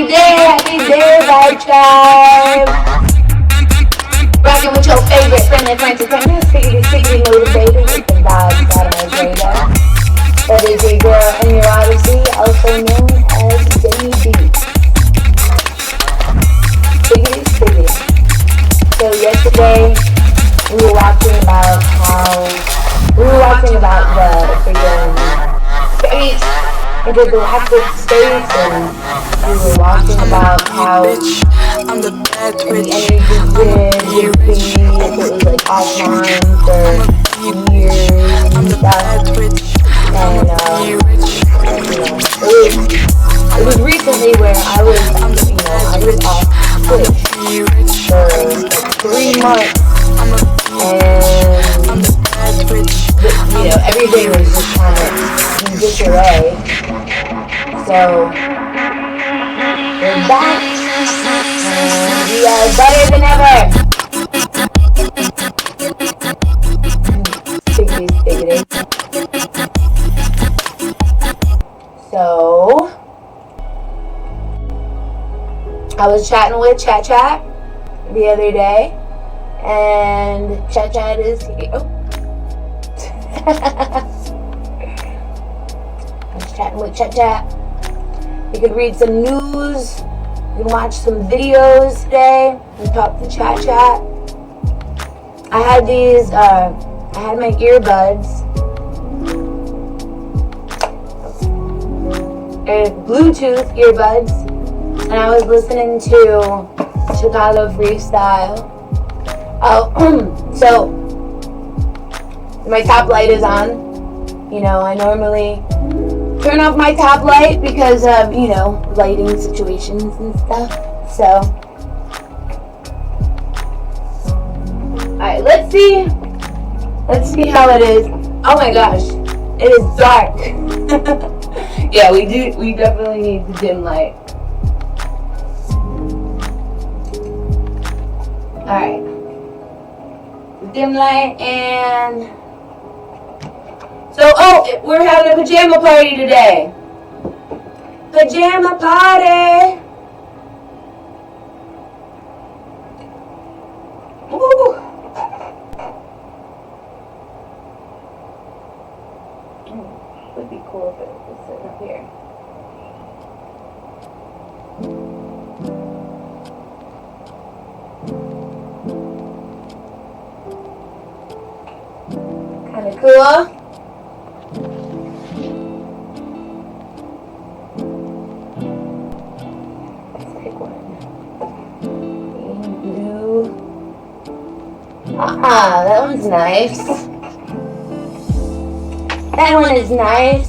happy day, Vibe Tribe. Rocking with your favorite friendly entertainer, stickity motivated with the vibes out of my radar. That is your girl in your odyssey, also known as Demi B. Stickity. So yesterday we were watching about the freaking space intergalactic space, and we were watching about how the energy grid would be if it was like offline for years and stuff. And it was recently where I was off Twitch for 3 months, and every day was just kind of in disarray. So we're back, and we are better than ever. Stiggity. So I was chatting with Chat the other day, and Chat is here. I was chatting with Chat. You could read some news, you can watch some videos today, and talk to Chat. I had my earbuds, Bluetooth earbuds, and I was listening to Chicago Freestyle. So my top light is on. I normally turn off my top light because of, lighting situations and stuff. So, alright, let's see how it is. Oh my gosh, it is dark. Yeah, we definitely need the dim light. Alright. Dim light, and so, we're having a pajama party today. Pajama party! Woo! Would be cool if it was sitting up here. Kinda cool. Let's pick one. Blue. That one's nice. That one is nice.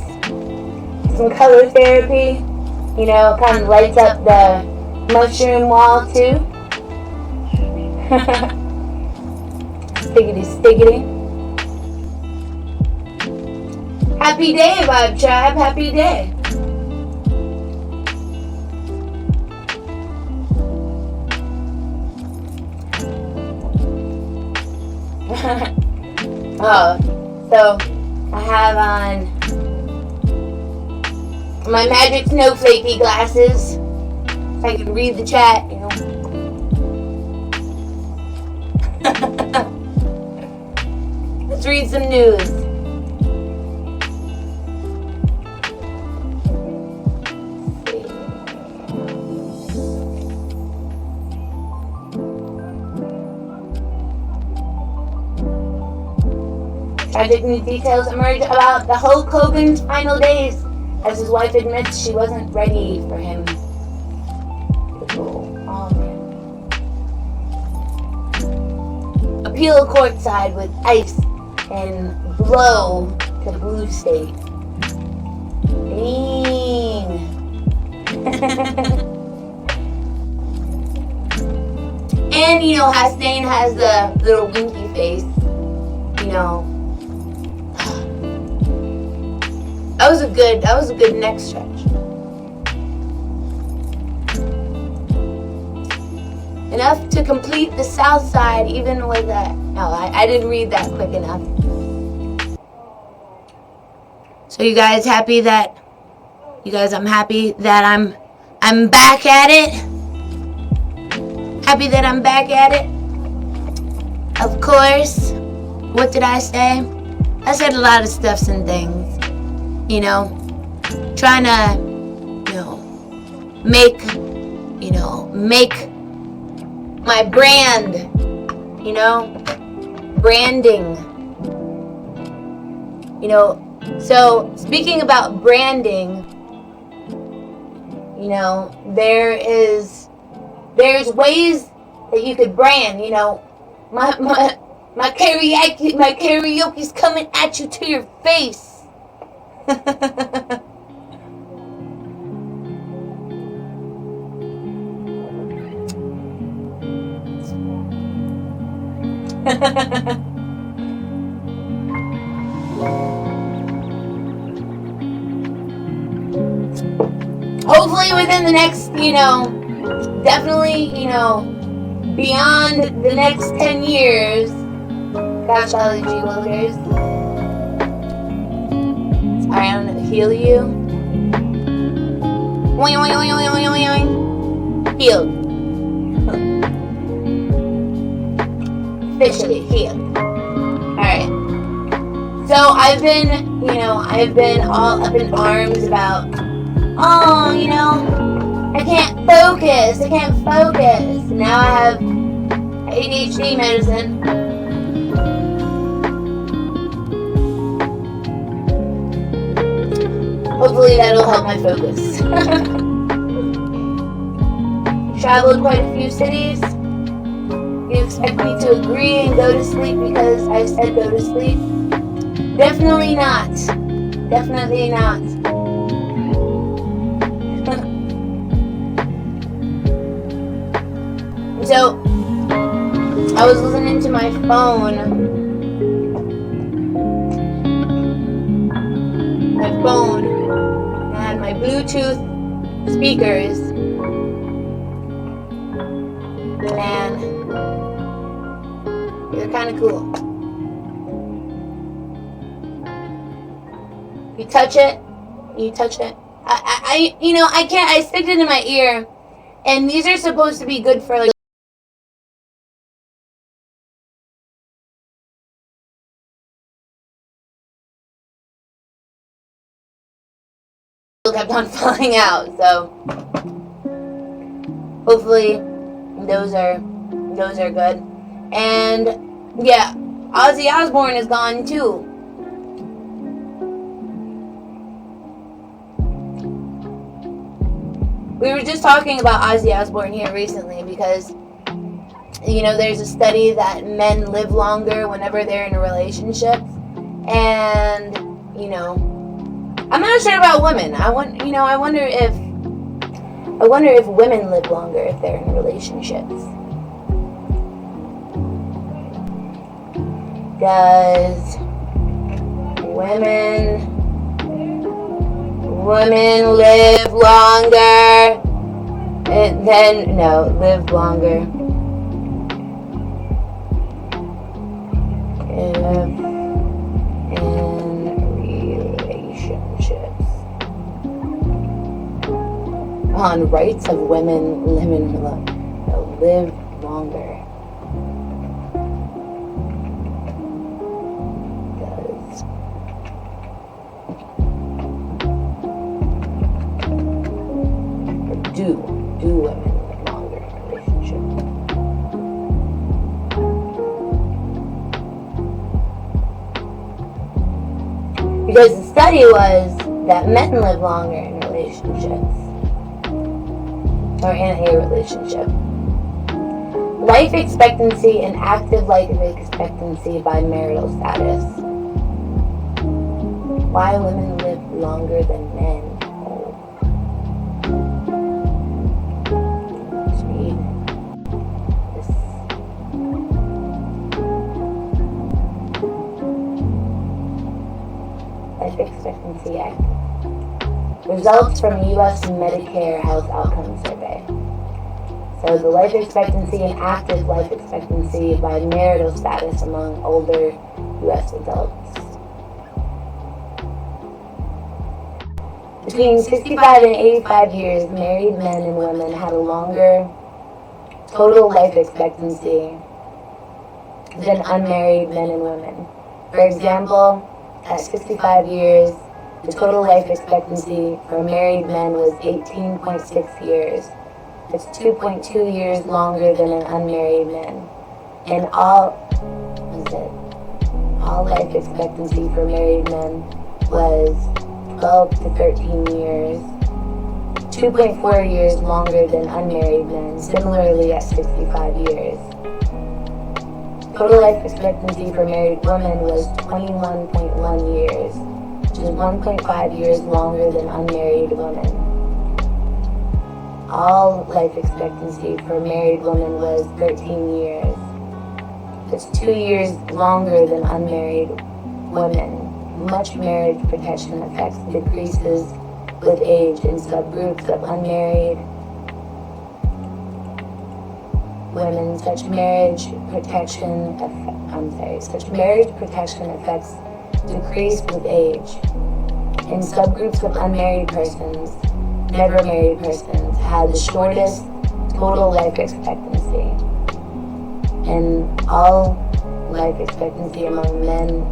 Some color therapy. Kind of lights up the mushroom wall too. Stiggity. Happy day, Vibe Tribe. Happy day. So I have on my magic snowflakey glasses, so I can read the chat, Let's read some news. Tragic new details emerge about the Hulk Hogan's final days, as his wife admits she wasn't ready for him. Appeal courtside with ice and blow to Blue State. Dang. And Hastain has the little winky face. That was a good neck stretch. Enough to complete the south side, even with that. No, I didn't read that quick enough. So I'm happy that I'm I'm back at it. Happy that I'm back at it. Of course. What did I say? I said a lot of stuffs and things. You know, trying to, make my brand, branding. So speaking about branding, there's ways that you could brand, my karaoke's coming at you to your face. Hopefully within the next, definitely, beyond the next 10 years. Gosh, all the G-Wilgers. Sorry, I'm gonna heal you. Healed. Officially healed. Alright. So I've been all up in arms about, I can't focus. Now I have ADHD medicine. Hopefully that'll help my focus. Traveled quite a few cities. You expect me to agree and go to sleep because I said go to sleep? Definitely not. Definitely not. So, I was listening to my phone. I had my Bluetooth speakers. And they're kind of cool. You touch it. I stick it in my ear. And these are supposed to be good for kept on falling out, so hopefully those are good. And yeah, Ozzy Osbourne is gone too. We were just talking about Ozzy Osbourne here recently because there's a study that men live longer whenever they're in a relationship, and I'm not sure about women. I wonder if women live longer if they're in relationships. Does women live longer? And then live longer on rights of women live longer. Do women live longer in relationships? Because the study was that men live longer in relationships. Or in a relationship. Life expectancy and active life expectancy by marital status. Why women live longer than men? Let's read this. Life Expectancy Act. Results from U.S. Medicare Health Outcomes Survey. So the life expectancy and active life expectancy by marital status among older U.S. adults. Between 65 and 85 years, married men and women had a longer total life expectancy than unmarried men and women. For example, at 65 years, the total life expectancy for married men was 18.6 years. It's 2.2 years longer than an unmarried man. And all life expectancy for married men was 12 to 13 years, 2.4 years longer than unmarried men, similarly at 65 years. Total life expectancy for married women was 21.1 years, which is 1.5 years longer than unmarried women. All life expectancy for married women was 13 years. It's 2 years longer than unmarried women. Much marriage protection effects decreases with age in subgroups of unmarried women. Such marriage protection effects decrease with age. In subgroups of unmarried persons, never married persons had the shortest total life expectancy. And all life expectancy among men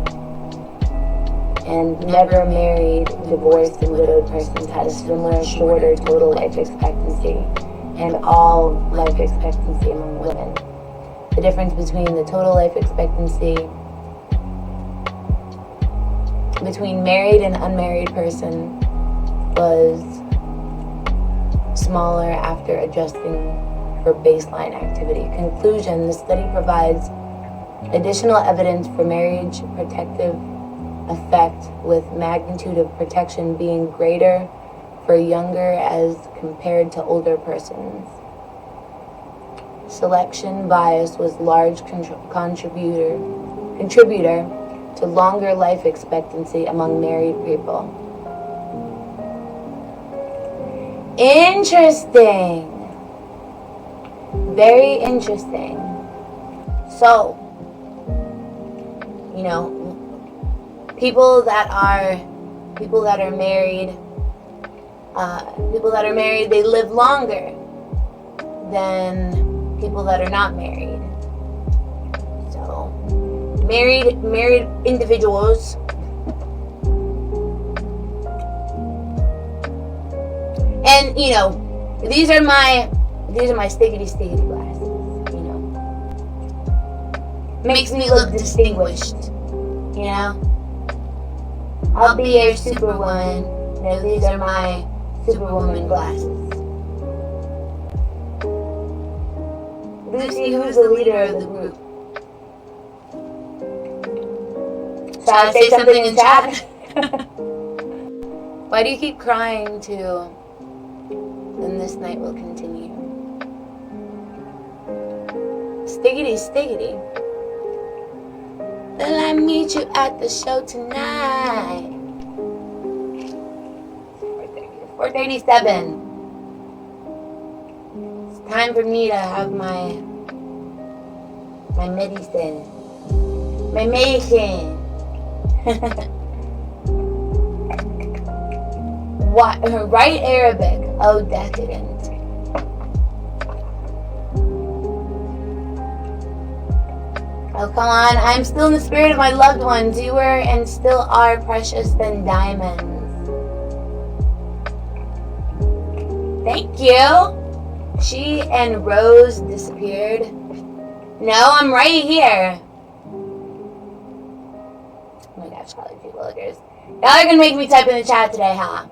and never married, divorced, and widowed persons had a similar shorter total life expectancy, and all life expectancy among women. The difference between the total life expectancy between married and unmarried person was smaller after adjusting for baseline activity. Conclusion: the study provides additional evidence for marriage protective effect, with magnitude of protection being greater for younger as compared to older persons. Selection bias was large contributor to longer life expectancy among married people. Interesting. Very interesting. So, people that are married, they live longer than people that are not married. So, married individuals and these are my stickity glasses, makes me look distinguished, I'll be your superwoman. These are my superwoman glasses. Lucy, who's the leader of the group? Shall I say something in chat? Why do you keep crying too? Then this night will continue. Stiggity. Will I meet you at the show tonight? 4:37. It's time for me to have my medicine. My medicine. What? Write Arabic. Oh, decadent. Oh, come on. I'm still in the spirit of my loved ones. You were and still are precious than diamonds. Thank you. She and Rose disappeared. No, I'm right here. Oh my gosh, all these people lookers. Y'all are gonna make me type in the chat today, huh?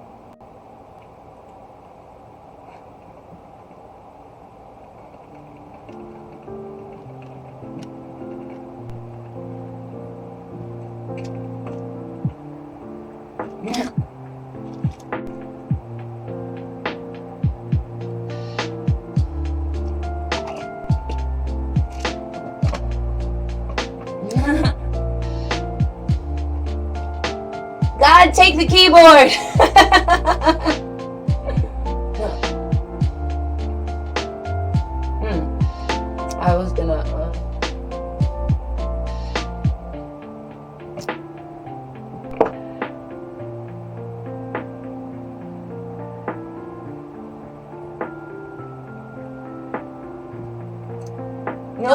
God, take the keyboard! I was gonna...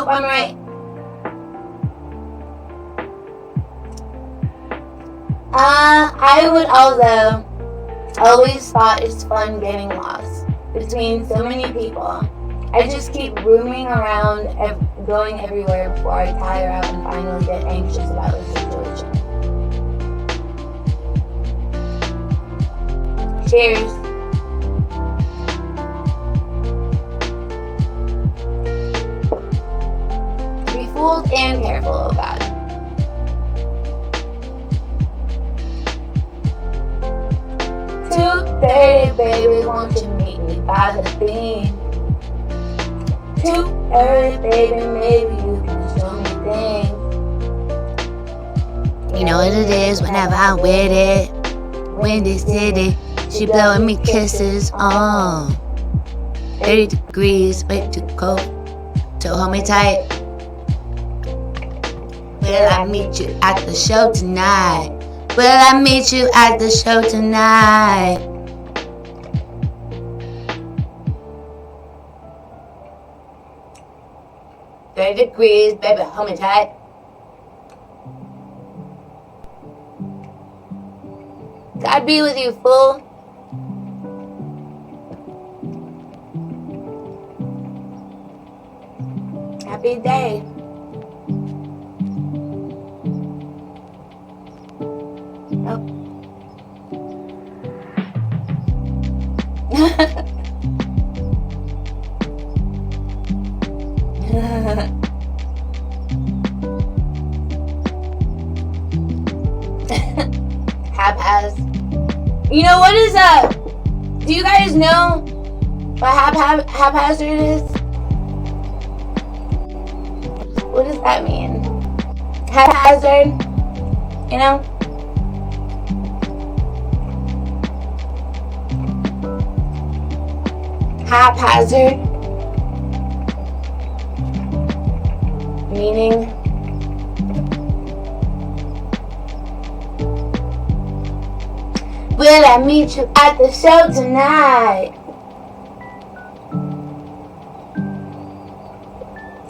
hope I'm right. I would also always thought it's fun getting lost between so many people. I just keep roaming around, going everywhere before I tire out and finally get anxious about the situation. Cheers. Be fooled and careful, oh God. "2:30, baby, won't you meet me by the beam? Too early, baby, maybe you can show me things. You know what it is whenever I'm with it. Windy City, she blowing me kisses on. 30 degrees, way too cold, so hold me tight. Will I meet you at the show tonight? Will I meet you at the show tonight?" "30 degrees, baby, hold me tight. God be with you, fool." Happy day. Oh. Haphaz. You know what is do you guys know what haphazard is? What does that mean? Haphazard? You know? Haphazard. Meaning will I meet you at the show tonight?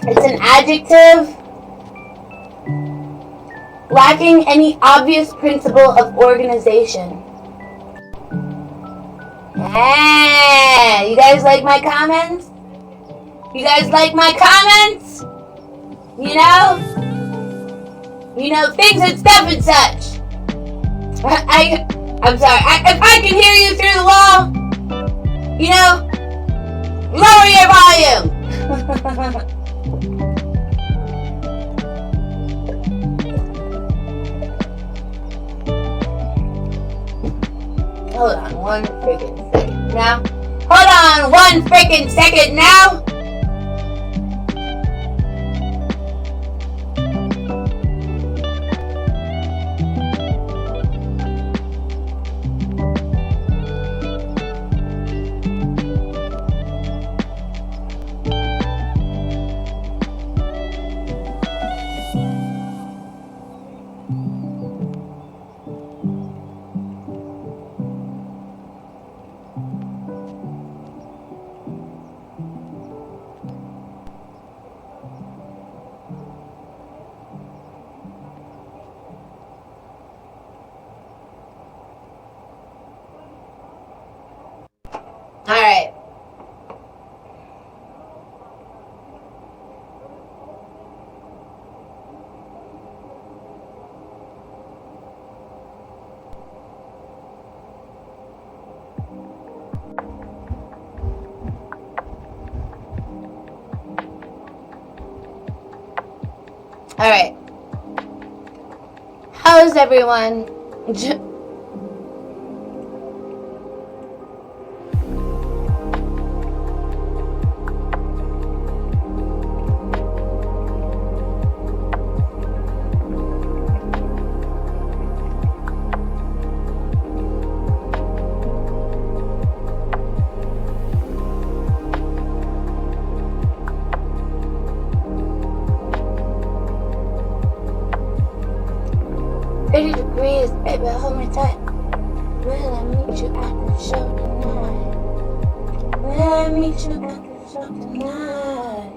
It's an adjective lacking any obvious principle of organization. Hey, you guys like my comments? You guys like my comments? You know, things and stuff and such. I'm sorry. If I can hear you through the wall, lower your volume. Hold on one freaking second now. Hold on one freaking second now. All right. All right. How is everyone? Baby, hold me tight. Will I meet you at the show tonight? Will I meet you at the show tonight?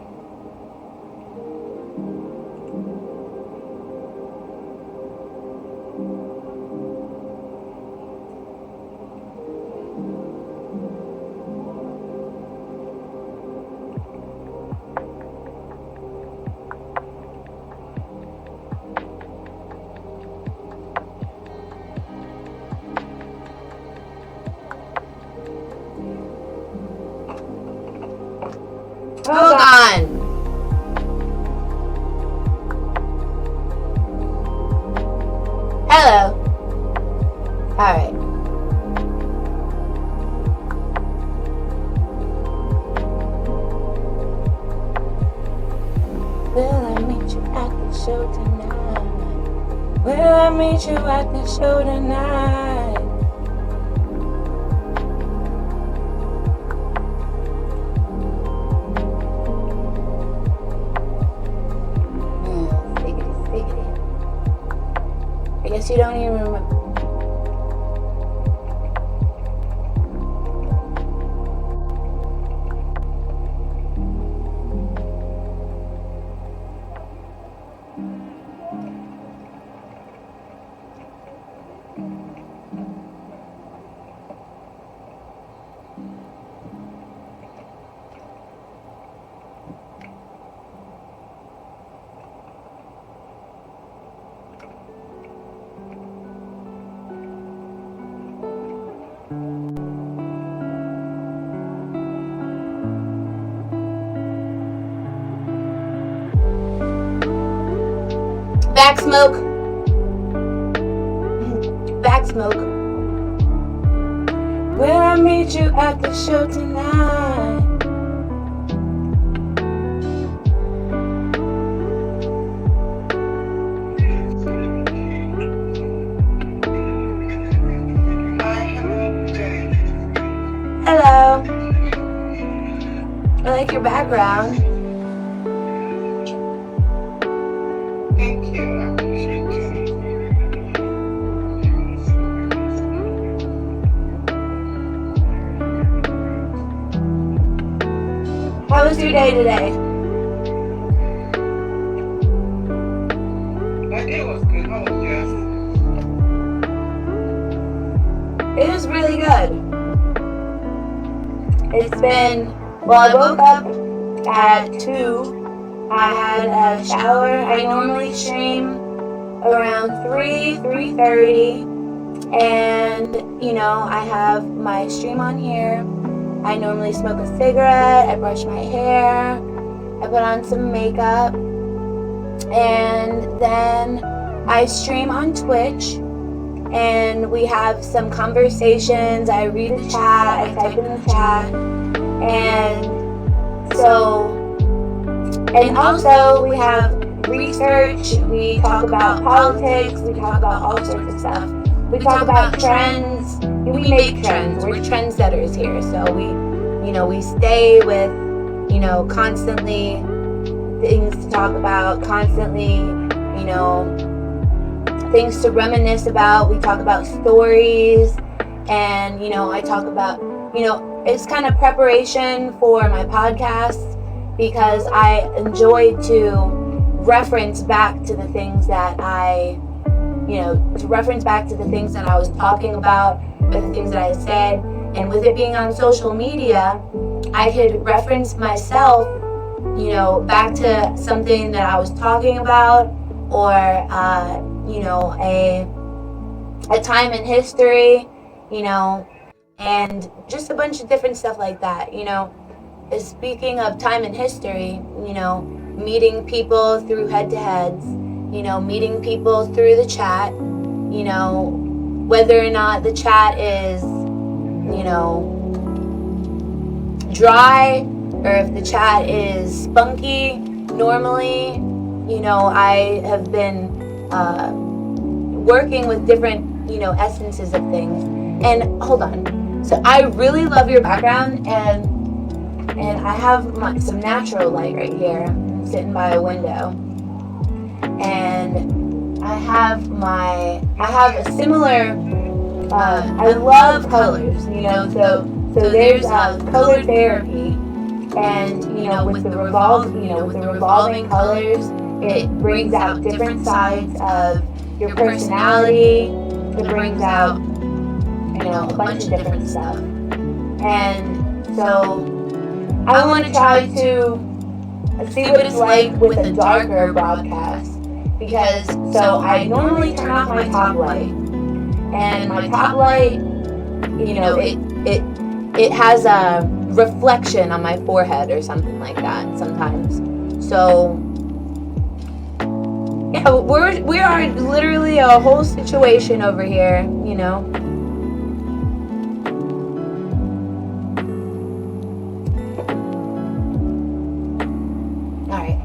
Hello. Alright. Will I meet you at the show tonight? Will I meet you at the show tonight? I guess you don't even remember. Back smoke. Back smoke. Will I meet you at the show tonight? Hello. I like your background. Thank you. I appreciate you. How was your day today? My day was good. How was yours? It was really good. It's been, well, I woke up at 2. I had a shower. I normally stream around 3:30. And, you know, I have my stream on here. I normally smoke a cigarette. I brush my hair. I put on some makeup. And then I stream on Twitch. And we have some conversations. I read the chat. I type in the chat. And so, and also we have research. We talk about politics. We talk about all sorts of stuff. We talk about trends. We make trends. We're trendsetters here. So we stay with, constantly things to talk about, constantly, things to reminisce about. We talk about stories, and I talk about, it's kind of preparation for my podcast, because I enjoy to reference back to the things that I was talking about, the things that I said. And with it being on social media, I could reference myself, back to something that I was talking about, or a time in history, and just a bunch of different stuff like that. Speaking of time in history, meeting people through head-to-heads, meeting people through the chat, whether or not the chat is, dry, or if the chat is spunky. Normally, I have been working with different, essences of things. And hold on. So I really love your background, and I have some natural light right here. I'm sitting by a window, and I have a similar. I love colors, so there's color therapy, and with the revolving colors, it brings out different sides of your personality. It brings out, a bunch of different stuff. And so I want to try to see what it's like with a darker broadcast, because so I normally turn off my top light, and my top light, it has a reflection on my forehead or something like that sometimes. So Yeah, we are literally a whole situation over here, you know. All right,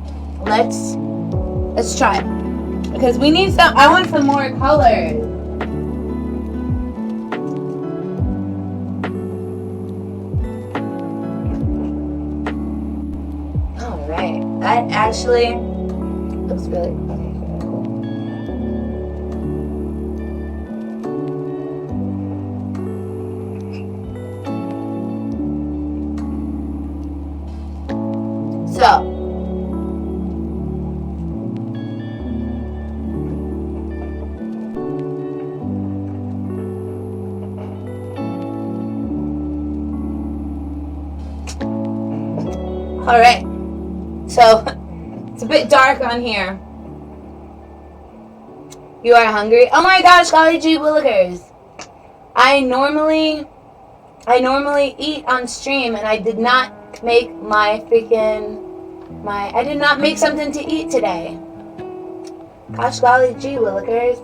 let's try it because we need some. I want some more colors. All right, that actually looks really cool. So, all right. So, it's a bit dark on here. You are hungry? Oh my gosh, Golly Gee Willikers. I normally eat on stream, and I did not make I did not make something to eat today. Gosh, Golly Gee Willikers.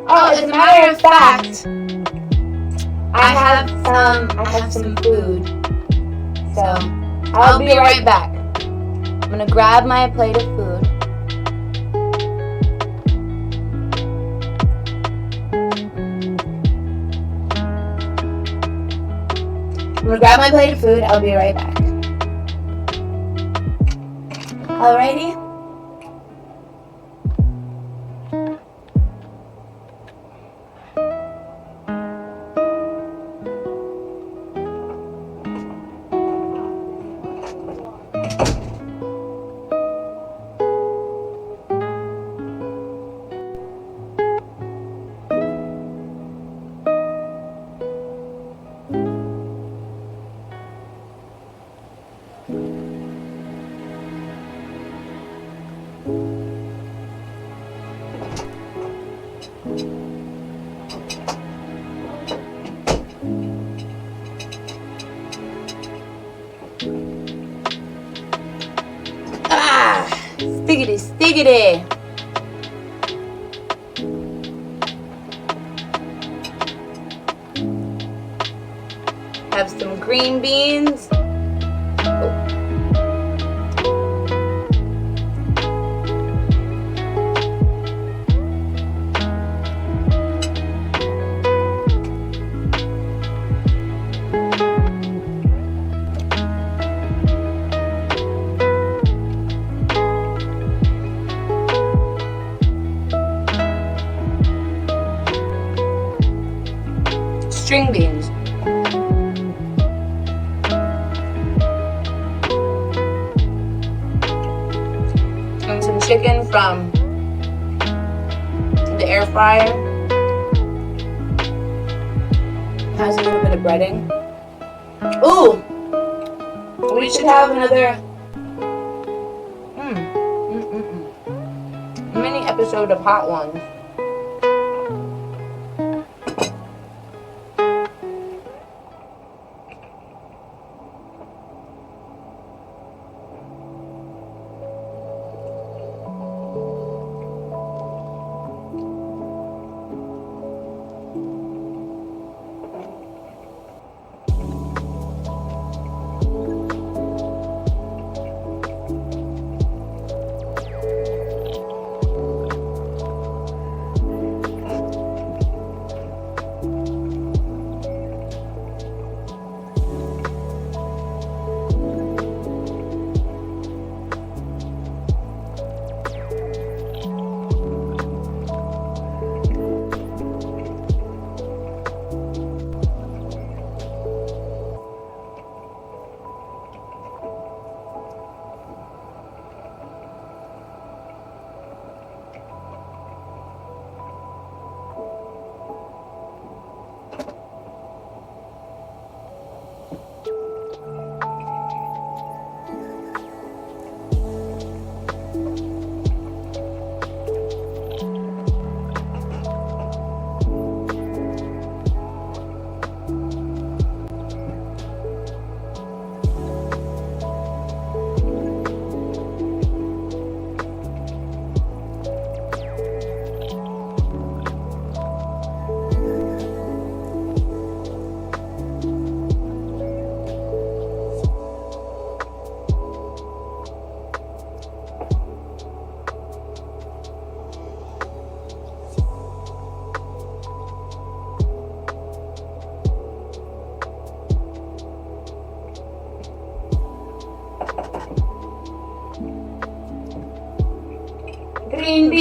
Oh, as a matter of fact, I have some food. So, I'll be right back. I'm gonna grab my plate of food. I'm gonna grab my plate of food. I'll be right back. Alrighty. Stiggity, stiggity. Have some green beans. String beans. And some chicken from the air fryer. Has a little bit of breading. Ooh! We should have another mini episode of Hot Ones.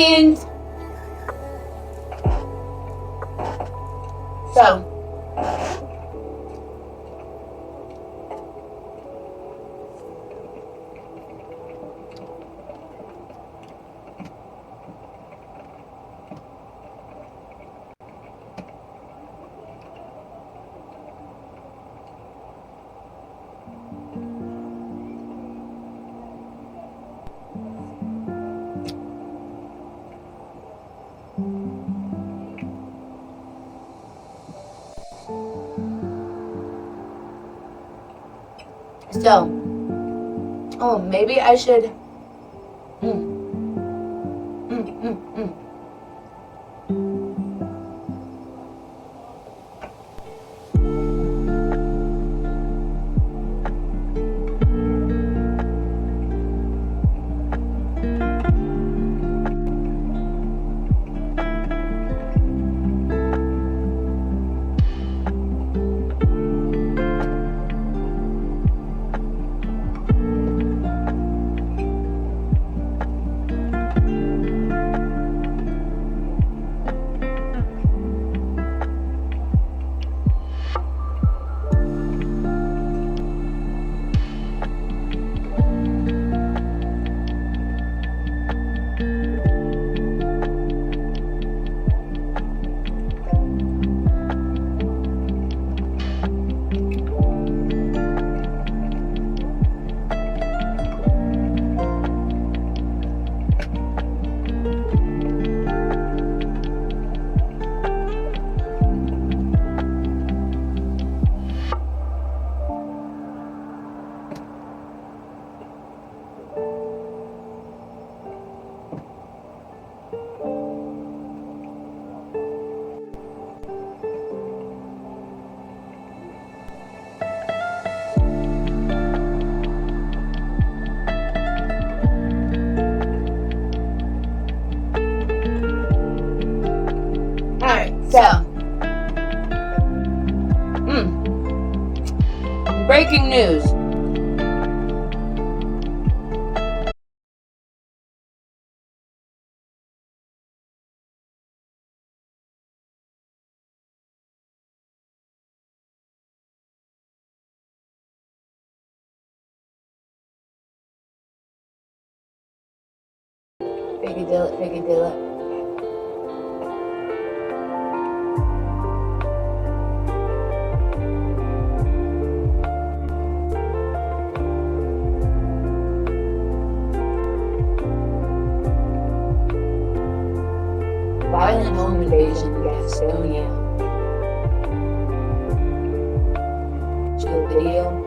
beans. So. So, oh, maybe I should. So, breaking news. Fake it till it. Violent home invasion in Gastonia. Show video.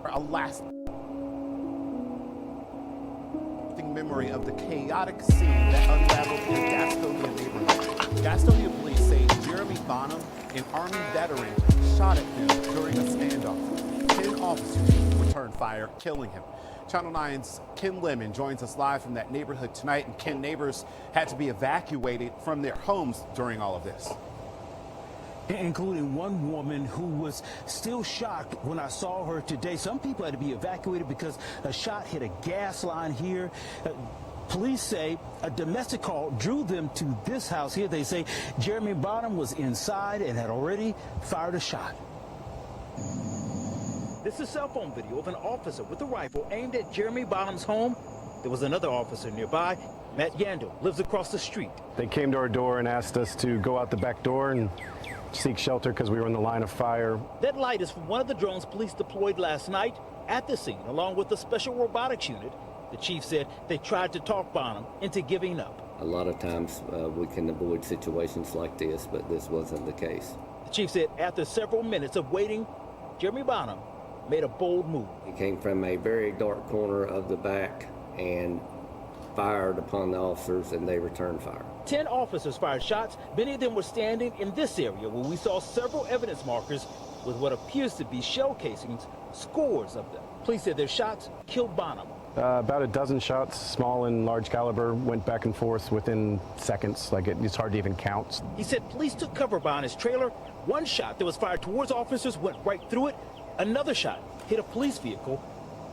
Are a lasting memory of the chaotic scene that unraveled in the Gastonia neighborhood. Gastonia police say Jeremy Bonham, an Army veteran, shot at him during a standoff. 10 officers returned fire, killing him. Channel 9's Ken Lemon joins us live from that neighborhood tonight. And Ken, neighbors had to be evacuated from their homes during all of this. Including one woman who was still shocked when I saw her today. Some people had to be evacuated because a shot hit a gas line here. Police say a domestic call drew them to this house here. They say Jeremy Bonham was inside and had already fired a shot. This is cell phone video of an officer with a rifle aimed at Jeremy Bonham's home. There was another officer nearby. Matt Yandel lives across the street. They came to our door and asked us to go out the back door and seek shelter because we were in the line of fire. That light is from one of the drones police deployed last night at the scene, along with the special robotics unit. The chief said they tried to talk Bonham into giving up. A lot of times we can avoid situations like this, but this wasn't the case. The chief said after several minutes of waiting, Jeremy Bonham made a bold move. He came from a very dark corner of the back and fired upon the officers, and they returned fire. 10 officers fired shots. Many of them were standing in this area where we saw several evidence markers with what appears to be shell casings, scores of them. Police said their shots killed Bonham. About a dozen shots, small and large caliber, went back and forth within seconds. Like it's hard to even count. He said police took cover behind his trailer. One shot that was fired towards officers went right through it. Another shot hit a police vehicle.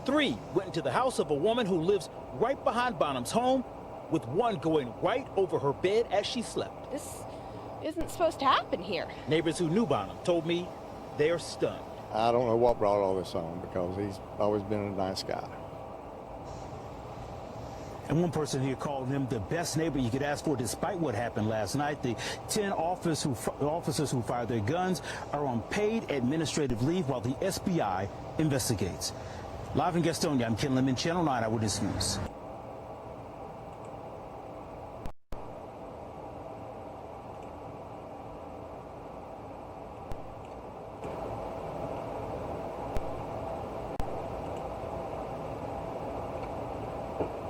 3 went into the house of a woman who lives right behind Bonham's home, with one going right over her bed as she slept. This isn't supposed to happen here. Neighbors who knew Bonham told me they're stunned. I don't know what brought all this on, because he's always been a nice guy. And one person here called him the best neighbor you could ask for despite what happened last night. The 10 officers who fired their guns are on paid administrative leave while the SBI investigates. Live in Gastonia, I'm Ken Lemon, Channel 9 Eyewitness News.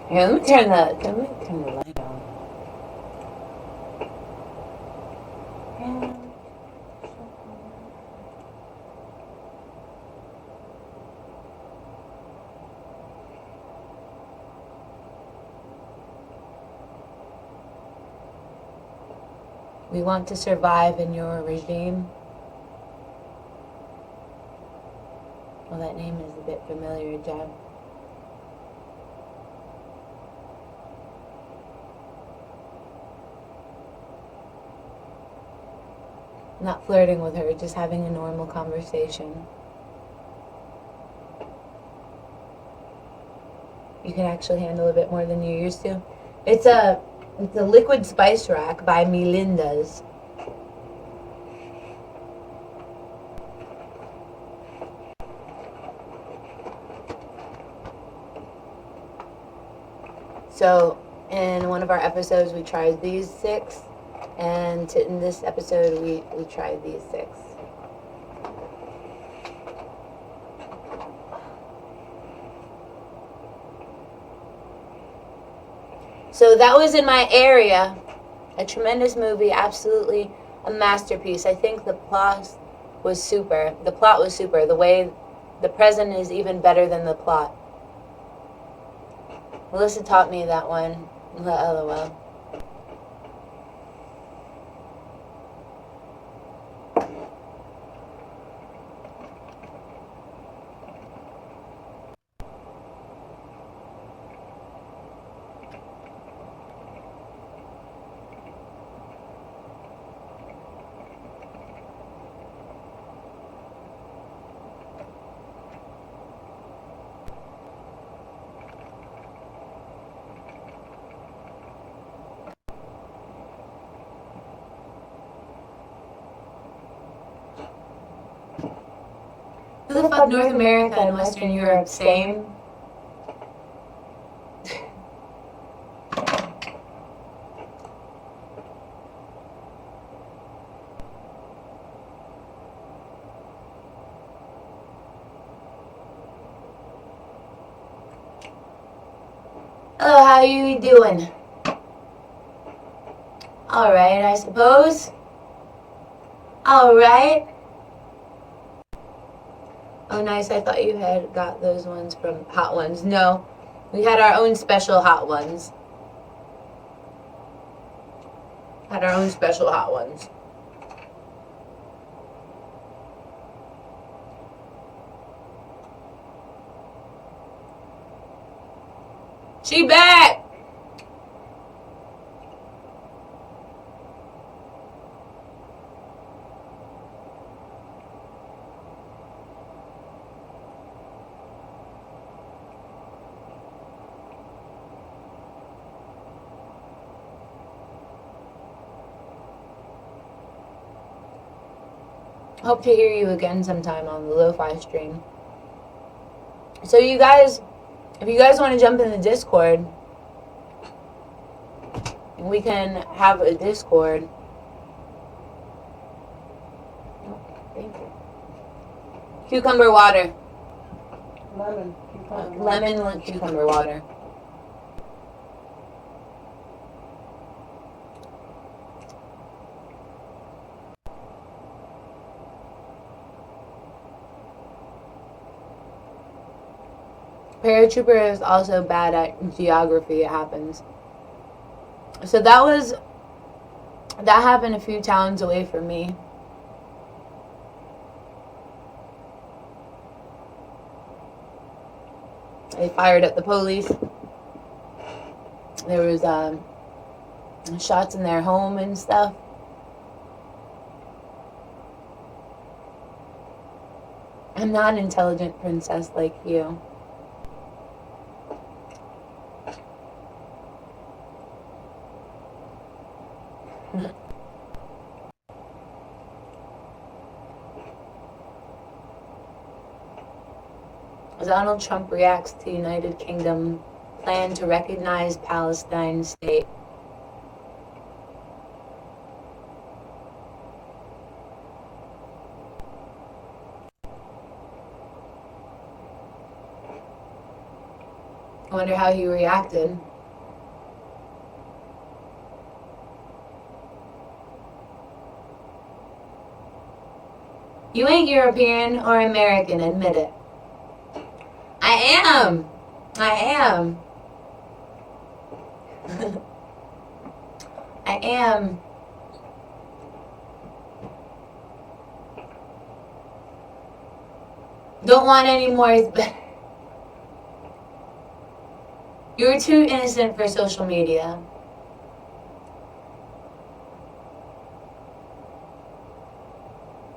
Here, let me turn the light on. We want to survive in your regime. Well, that name is a bit familiar, Jeb. Not flirting with her, just having a normal conversation. You can actually handle a bit more than you used to. It's a liquid spice rack by Melinda's. So in one of our episodes we tried these 6. And in this episode, we tried these 6. So that was In My Area. A tremendous movie, absolutely a masterpiece. I think the plot was super. The plot was super. The way the present is even better than the plot. Melissa taught me that one. LOL. Who the fuck North America and Western Europe same? Hello, how you doing? Alright, I suppose. Alright. Oh, nice. I thought you had got those ones from Hot Ones. No, we had our own special Hot Ones. Had our own special Hot Ones. She back! Hope to hear you again sometime on the Lo-Fi stream. So you guys, if you guys want to jump in the Discord, we can have a Discord. Oh, thank you. Cucumber water. Lemon, cucumber. Lemon cucumber water. Paratrooper is also bad at geography, it happens. So that happened a few towns away from me. They fired at the police. There was shots in their home and stuff. I'm not an intelligent princess like you. Donald Trump reacts to United Kingdom plan to recognize Palestine state. I wonder how he reacted. You ain't European or American, admit it. I am. I am. Don't want any more. You're too innocent for social media.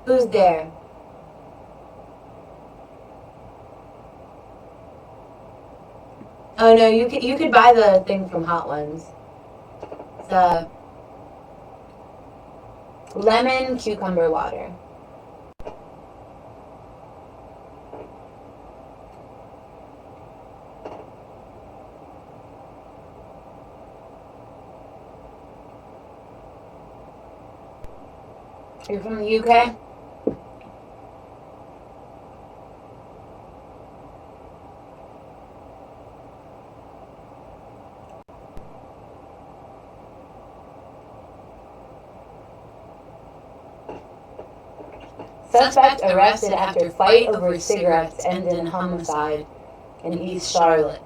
Who's there? Oh no, you could buy the thing from Hot Ones. It's lemon cucumber water. You're from the UK? Suspect arrested after fight over cigarettes ends in homicide in East Charlotte.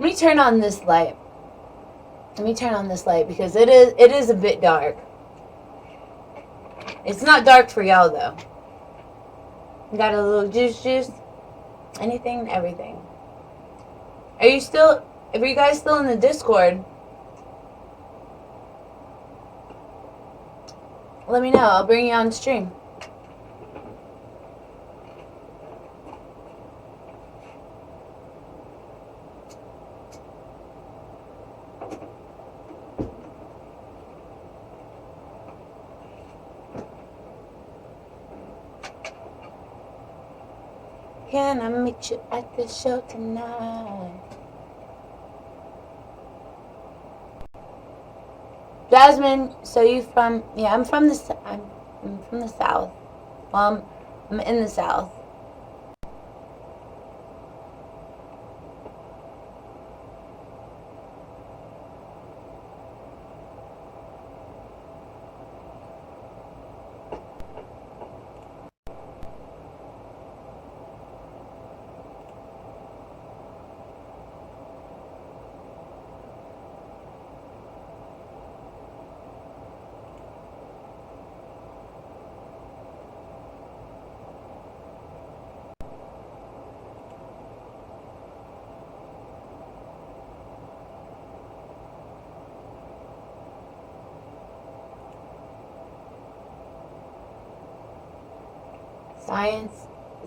me turn on this light. Let me turn on this light because it is a bit dark. It's not dark for y'all though. You got a little juice? Anything, everything. Are you guys still in the Discord? Let me know. I'll bring you on stream. Can I meet you at the show tonight? Jasmine, so you from? Yeah, I'm from the. I'm from the South. Well, I'm in the South.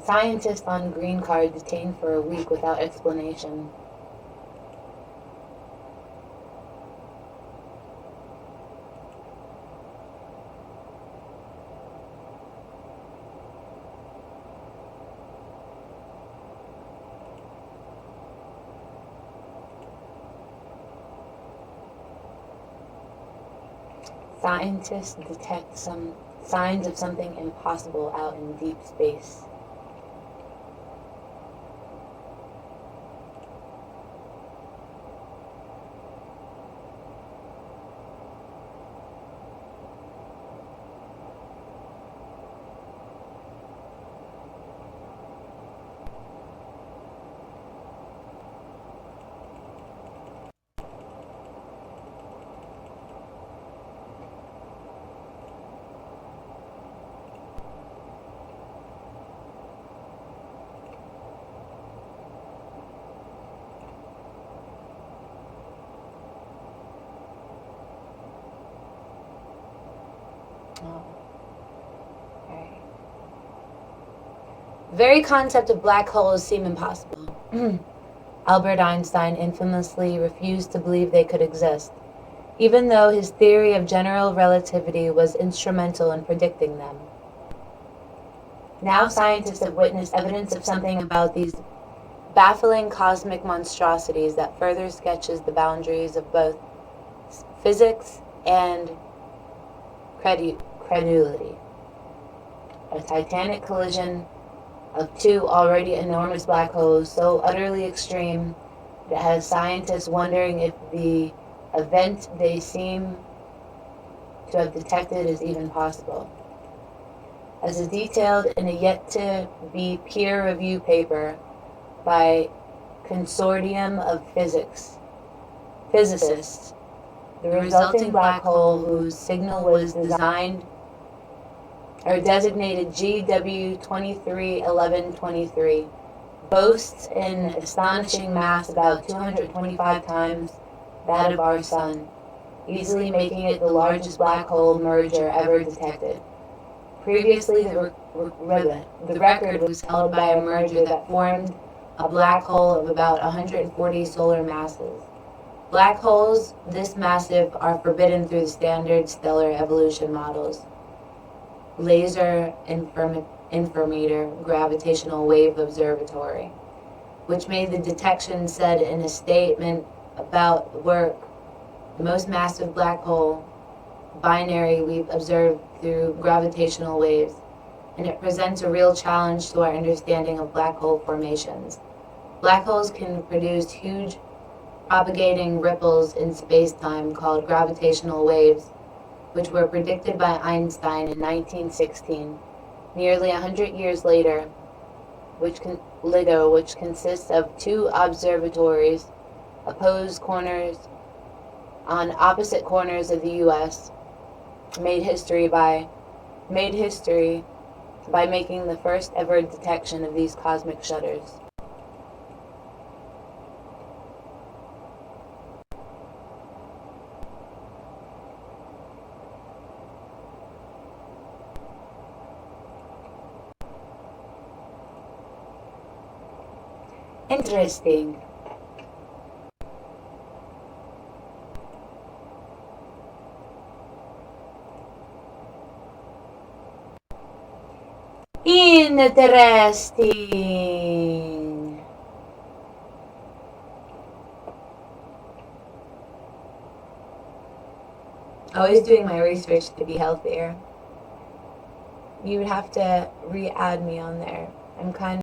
Scientist on green card detained for a week without explanation. Scientists detect some signs of something impossible out in deep space. Very concept of black holes seem impossible. Albert Einstein infamously refused to believe they could exist, even though his theory of general relativity was instrumental in predicting them. Now scientists have witnessed evidence of something about these baffling cosmic monstrosities that further sketches the boundaries of both physics and credulity. A titanic collision of two already enormous black holes so utterly extreme that has scientists wondering if the event they seem to have detected is even possible. As is detailed in a yet-to-be peer-reviewed paper by Consortium of Physicists, the resulting black hole, whose signal was designated GW231123, boasts an astonishing mass about 225 times that of our Sun, easily making it the largest black hole merger ever detected. Previously, the record was held by a merger that formed a black hole of about 140 solar masses. Black holes this massive are forbidden through the standard stellar evolution models. Laser Informator Gravitational Wave Observatory, which made the detection said in a statement about work, the most massive black hole binary we've observed through gravitational waves, and it presents a real challenge to our understanding of black hole formations. Black holes can produce huge propagating ripples in space-time called gravitational waves, which were predicted by Einstein in 1916. Nearly 100 years later, which consists of two observatories opposed corners, on opposite corners of the U.S., made history by making the first ever detection of these cosmic shutters. Interesting. Interesting. Always doing my research to be healthier. You would have to re-add me on there. I'm kind